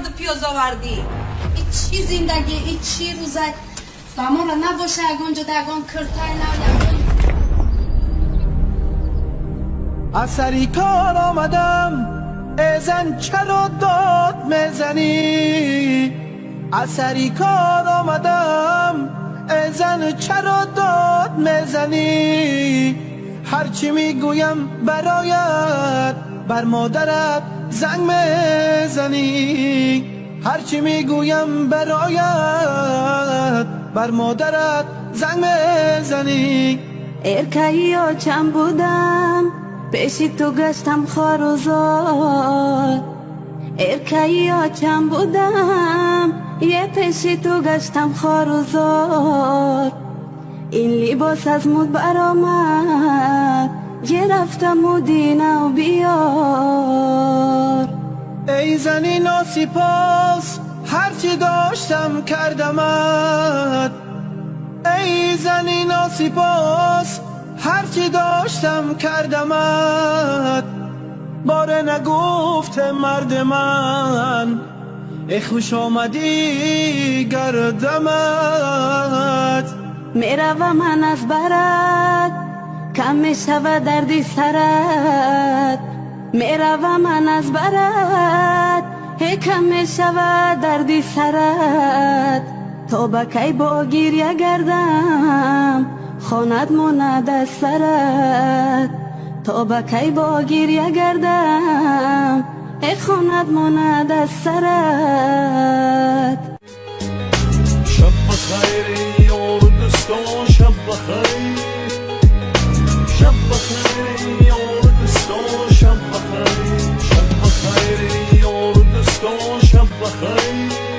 کارد پیاز آوردی ایچی زندگی ایچی روزک دامارا نباشه اگونجا دگان کرتای نو از سری کار آمدم ازن چرا داد میزنی از سری کار آمدم ازن چرا داد میزنی هرچی میگویم برایت بر مادرت زنگ میزنی هرچی میگویم برایت بر مادرت زنگ میزنی ارکایی آچم بودم پیشی تو گشتم خوار و زار ارکایی آچم بودم یه پیشی تو گشتم خوار و زار این لباس از مود برآمد گرفتم و دینه و بیار ای زنی ناسپاس هرچی داشتم کردمت ای زنی ناسپاس هرچی داشتم کردمت باره نگفت مرد من ای خوش آمدی گردمت میروم من از برات کم میشود دردی سرت میروم من از برات هی کم میشود دردی سرت تا بکی با گریه گردم خانت ماند از سرت تا بکی با گریه گردم ای خانت ماند از سرت شب بخیر یار دوستان شب بخیر شب بخیر یار دوستان شب بخیر شب بخیر یار دوستان شب بخیر